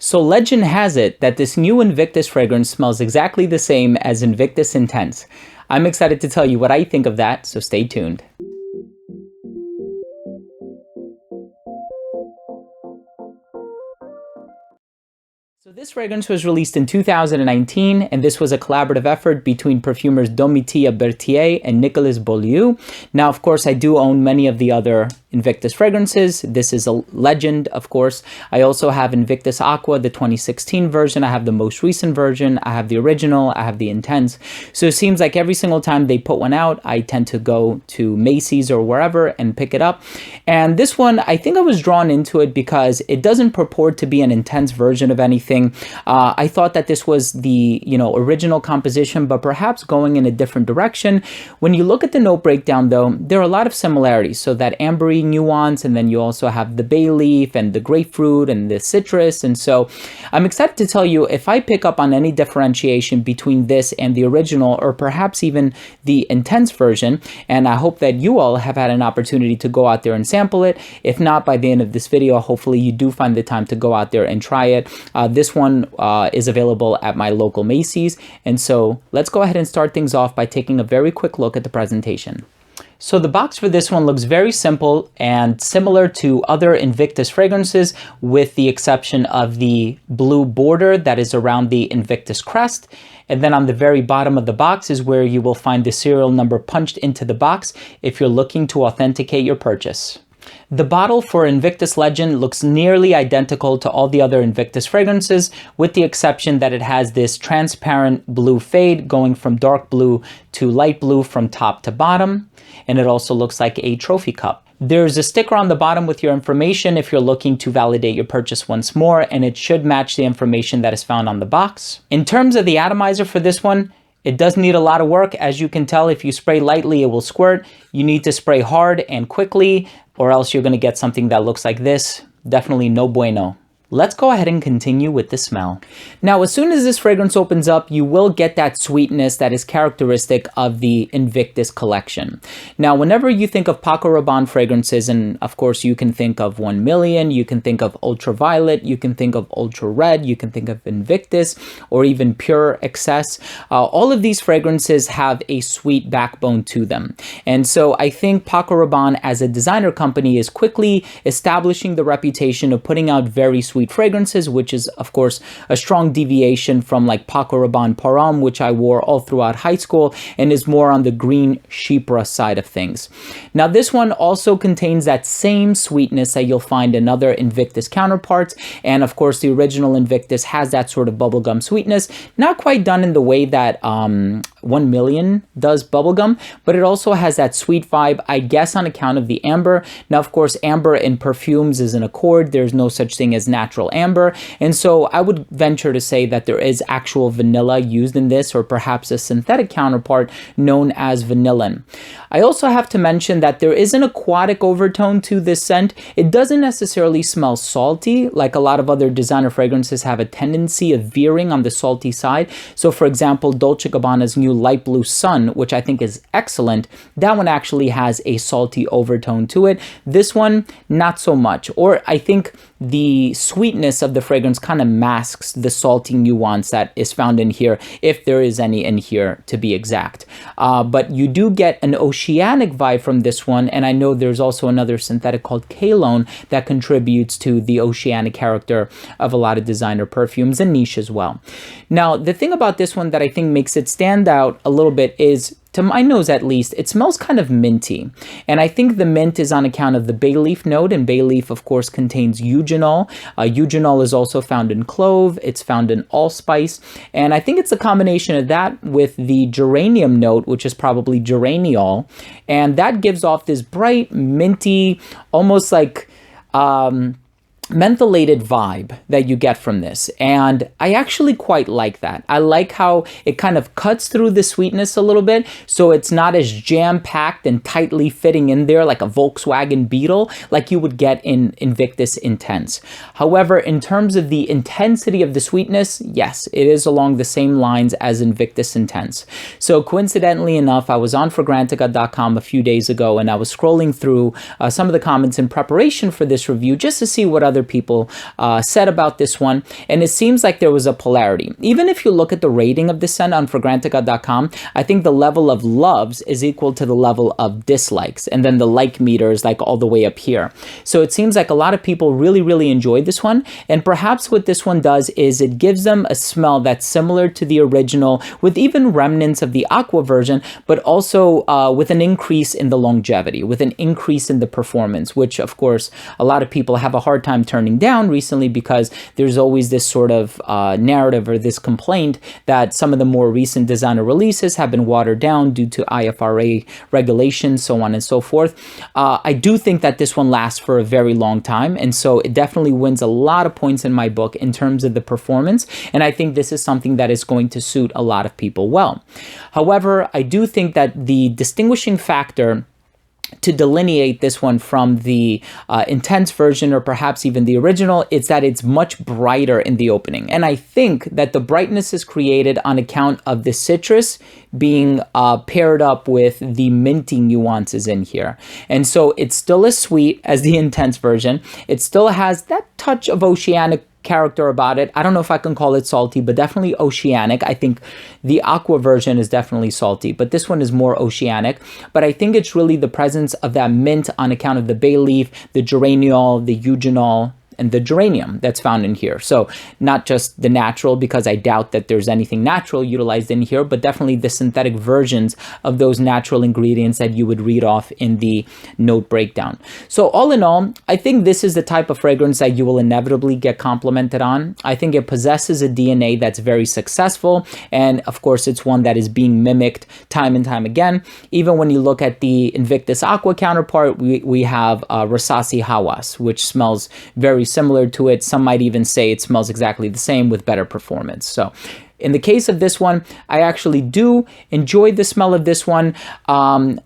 So legend has it that this new Invictus fragrance smells exactly the same as Invictus Intense. I'm excited to tell you what I think of that, so stay tuned. So this fragrance was released in 2019, and this was a collaborative effort between perfumers Domitilla Berthier and Nicolas Beaulieu. Now, of course, I do own many of the other Invictus fragrances. This is a legend, of course. I also have Invictus Aqua, the 2016 version. I have the most recent version. I have the original. I have the Intense. So it seems like every single time they put one out, I tend to go to Macy's or wherever and pick it up. And this one, I think I was drawn into it because it doesn't purport to be an intense version of anything. I thought that this was the, original composition, but perhaps going in a different direction. When you look at the note breakdown, though, there are a lot of similarities. So that ambery nuance, and then you also have the bay leaf and the grapefruit and the citrus. And so I'm excited to tell you if I pick up on any differentiation between this and the original, or perhaps even the intense version. And I hope that you all have had an opportunity to go out there and sample it. If not, by the end of this video, hopefully you do find the time to go out there and try it. This one is available at my local Macy's. And so let's go ahead and start things off by taking a very quick look at the presentation. So the box for this one looks very simple and similar to other Invictus fragrances, with the exception of the blue border that is around the Invictus crest. And then on the very bottom of the box is where you will find the serial number punched into the box if you're looking to authenticate your purchase. The bottle for Invictus Legend looks nearly identical to all the other Invictus fragrances, with the exception that it has this transparent blue fade going from dark blue to light blue from top to bottom. And it also looks like a trophy cup. There's a sticker on the bottom with your information if you're looking to validate your purchase once more, and it should match the information that is found on the box. In terms of the atomizer for this one, it does need a lot of work. As you can tell, if you spray lightly, it will squirt. You need to spray hard and quickly, or else you're going to get something that looks like this. Definitely no bueno. Let's go ahead and continue with the smell. Now, as soon as this fragrance opens up, you will get that sweetness that is characteristic of the Invictus collection. Now, whenever you think of Paco Rabanne fragrances, and of course you can think of 1 Million, you can think of Ultraviolet, you can think of Ultra Red, you can think of Invictus, or even Pure Excess. All of these fragrances have a sweet backbone to them. And so I think Paco Rabanne as a designer company is quickly establishing the reputation of putting out very sweet fragrances, which is of course a strong deviation from like Paco Rabanne Param, which I wore all throughout high school and is more on the green chypre side of things. Now this one also contains that same sweetness that you'll find in other Invictus counterparts, and of course the original Invictus has that sort of bubblegum sweetness, not quite done in the way that 1 Million does bubblegum, but it also has that sweet vibe, I guess on account of the amber. Now of course amber in perfumes is an accord. There's no such thing as natural amber, and so I would venture to say that there is actual vanilla used in this, or perhaps a synthetic counterpart known as vanillin. I also have to mention that there is an aquatic overtone to this scent. It doesn't necessarily smell salty like a lot of other designer fragrances have a tendency of veering on the salty side. So for example, Dolce & Gabbana's new light blue sun, which I think is excellent, that one actually has a salty overtone to it. This one, not so much. Or I think the sweetness of the fragrance kind of masks the salty nuance that is found in here, if there is any in here to be exact. But you do get an oceanic vibe from this one, and I know there's also another synthetic called Cologne that contributes to the oceanic character of a lot of designer perfumes, and niche as well. Now, the thing about this one that I think makes it stand out a little bit is, to my nose at least, it smells kind of minty. And I think the mint is on account of the bay leaf note, and bay leaf of course contains eugenol. Eugenol is also found in clove, it's found in allspice, and I think it's a combination of that with the geranium note, which is probably geraniol, and that gives off this bright, minty, almost like mentholated vibe that you get from this, and I actually quite like that. I like how it kind of cuts through the sweetness a little bit, so it's not as jam-packed and tightly fitting in there like a Volkswagen Beetle like you would get in Invictus Intense. However, in terms of the intensity of the sweetness, yes, it is along the same lines as Invictus Intense. So coincidentally enough, I was on fragrantica.com a few days ago, and I was scrolling through some of the comments in preparation for this review just to see what other other people said about this one, and it seems like there was a polarity. Even if you look at the rating of this scent on Fragrantica.com, I think the level of loves is equal to the level of dislikes, and then the like meter is like all the way up here. So it seems like a lot of people really enjoyed this one, and perhaps what this one does is it gives them a smell that's similar to the original, with even remnants of the Aqua version, but also with an increase in the longevity, with an increase in the performance, which of course a lot of people have a hard time turning down recently, because there's always this sort of narrative or this complaint that some of the more recent designer releases have been watered down due to IFRA regulations, so on and so forth. I do think that this one lasts for a very long time, and so it definitely wins a lot of points in my book in terms of the performance, and I think this is something that is going to suit a lot of people well. However, I do think that the distinguishing factor to delineate this one from the intense version, or perhaps even the original, is that it's much brighter in the opening. And I think that the brightness is created on account of the citrus being paired up with the minty nuances in here. And so it's still as sweet as the intense version. It still has that touch of oceanic character about it. I don't know if I can call it salty, but definitely oceanic. I think the Aqua version is definitely salty, but this one is more oceanic. But I think it's really the presence of that mint on account of the bay leaf, the geraniol, the eugenol, and the geranium that's found in here. So not just the natural, because I doubt that there's anything natural utilized in here, but definitely the synthetic versions of those natural ingredients that you would read off in the note breakdown. So all in all, I think this is the type of fragrance that you will inevitably get complimented on. I think it possesses a DNA that's very successful, and of course it's one that is being mimicked time and time again. Even when you look at the Invictus Aqua counterpart, we have Rasasi Hawas, which smells very similar to it. Some might even say it smells exactly the same with better performance. So in the case of this one, I actually do enjoy the smell of this one.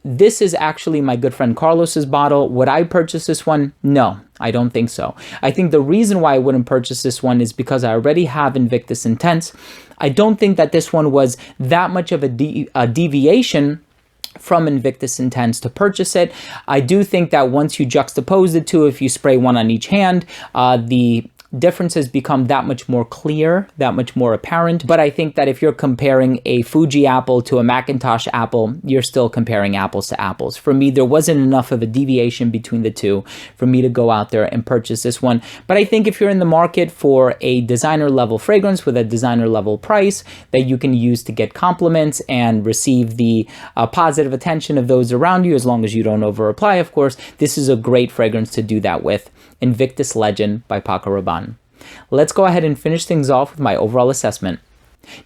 This is actually my good friend Carlos's bottle. Would I purchase this one? No, I don't think so. I think the reason why I wouldn't purchase this one is because I already have Invictus Intense. I don't think that this one was that much of a deviation from Invictus Intense to purchase it. I do think that once you juxtapose the two, if you spray one on each hand, the differences become that much more clear, that much more apparent. But I think that if you're comparing a Fuji apple to a Macintosh apple, you're still comparing apples to apples. For me, there wasn't enough of a deviation between the two for me to go out there and purchase this one. But I think if you're in the market for a designer level fragrance with a designer level price that you can use to get compliments and receive the positive attention of those around you, as long as you don't over apply, of course, this is a great fragrance to do that with. Invictus Legend by Paco Rabanne. Let's go ahead and finish things off with my overall assessment.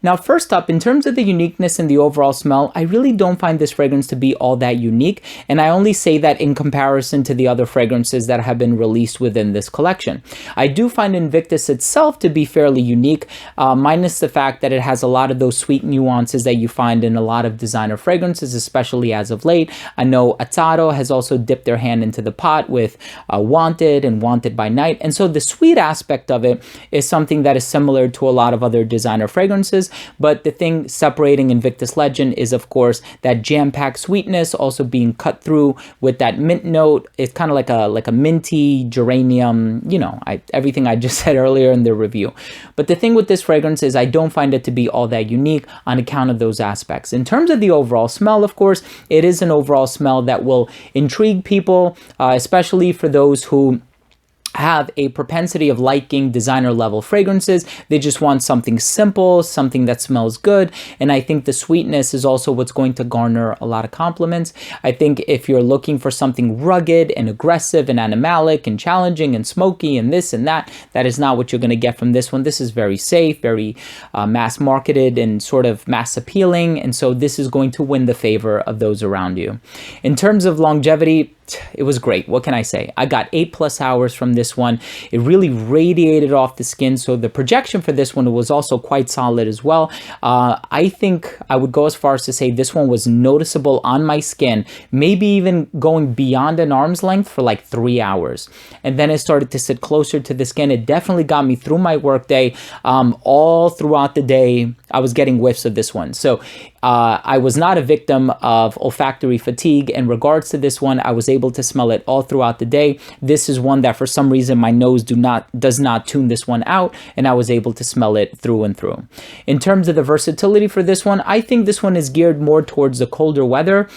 Now, first up, in terms of the uniqueness and the overall smell, I really don't find this fragrance to be all that unique, and I only say that in comparison to the other fragrances that have been released within this collection. I do find Invictus itself to be fairly unique, minus the fact that it has a lot of those sweet nuances that you find in a lot of designer fragrances, especially as of late. I know Ataro has also dipped their hand into the pot with Wanted and Wanted by Night, and so the sweet aspect of it is something that is similar to a lot of other designer fragrances. But the thing separating Invictus Legend is, of course, that jam-packed sweetness also being cut through with that mint note. It's kind of like a minty geranium, you know, everything I just said earlier in the review. But the thing with this fragrance is I don't find it to be all that unique on account of those aspects. In terms of the overall smell, of course, it is an overall smell that will intrigue people, especially for those who have a propensity of liking designer level fragrances. They just want something simple, something that smells good. And I think the sweetness is also what's going to garner a lot of compliments. I think if you're looking for something rugged and aggressive and animalic and challenging and smoky and this and that, that is not what you're going to get from this one. This is very safe, very mass marketed and sort of mass appealing. And so this is going to win the favor of those around you. In terms of longevity, it was great. What can I say? I got 8+ hours from this one. It really radiated off the skin. So the projection for this one was also quite solid as well. I think I would go as far as to say this one was noticeable on my skin, maybe even going beyond an arm's length for like 3 hours. And then it started to sit closer to the skin. It definitely got me through my workday. All throughout the day, I was getting whiffs of this one. So I was not a victim of olfactory fatigue. In regards to this one, I was able to smell it all throughout the day. This is one that for some reason my nose does not tune this one out, and I was able to smell it through and through. In terms of the versatility for this one, I think this one is geared more towards the colder weather,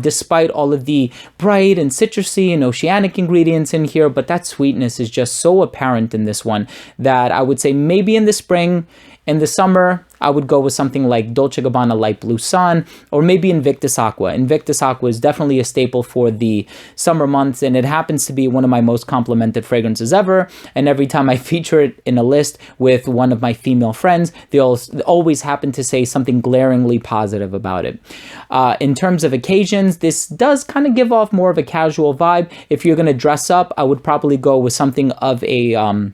despite all of the bright and citrusy and oceanic ingredients in here, but that sweetness is just so apparent in this one that I would say maybe in the spring. In the summer, I would go with something like Dolce & Gabbana Light Blue Sun, or maybe Invictus Aqua. Invictus Aqua is definitely a staple for the summer months, and it happens to be one of my most complimented fragrances ever. And every time I feature it in a list with one of my female friends, they always happen to say something glaringly positive about it. In terms of occasions, this does kind of give off more of a casual vibe. If you're going to dress up, I would probably go with something of a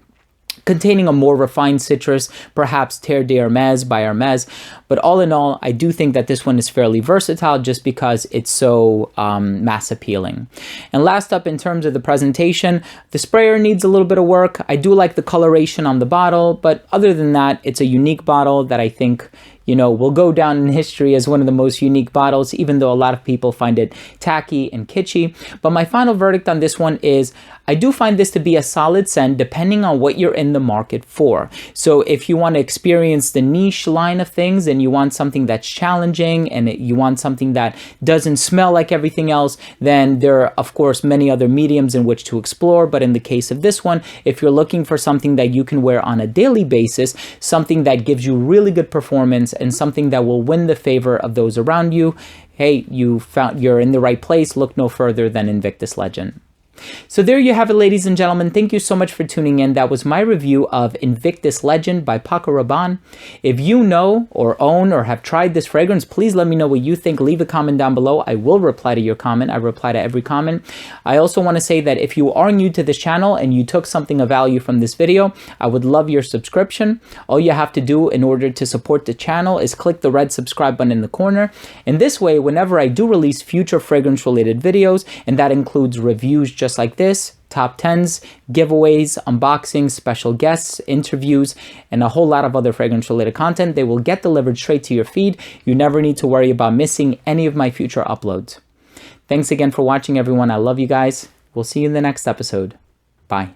containing a more refined citrus, perhaps Terre d'Hermès by Hermès. But all in all, I do think that this one is fairly versatile just because it's so mass appealing. And last up, in terms of the presentation, the sprayer needs a little bit of work. I do like the coloration on the bottle, but other than that, it's a unique bottle that I think, you know, will go down in history as one of the most unique bottles, even though a lot of people find it tacky and kitschy. But my final verdict on this one is I do find this to be a solid scent depending on what you're in the market for. So if you want to experience the niche line of things and you want something that's challenging and you want something that doesn't smell like everything else, then there are, of course, many other mediums in which to explore. But in the case of this one, if you're looking for something that you can wear on a daily basis, something that gives you really good performance, and something that will win the favor of those around you, hey, you're in the right place. Look no further than Invictus Legend. So there you have it, ladies and gentlemen. Thank you so much for tuning in. That was my review of Invictus Legend by Paco Rabanne. If you know or own or have tried this fragrance, please let me know what you think. Leave a comment down below. I will reply to your comment. I reply to every comment. I also want to say that if you are new to this channel and you took something of value from this video, I would love your subscription. All you have to do in order to support the channel is click the red subscribe button in the corner. In this way, whenever I do release future fragrance related videos, and that includes reviews just like this, top 10s, giveaways, unboxings, special guests, interviews, and a whole lot of other fragrance related content, they will get delivered straight to your feed. You never need to worry about missing any of my future uploads. Thanks again for watching, everyone. I love you guys. We'll see you in the next episode. Bye.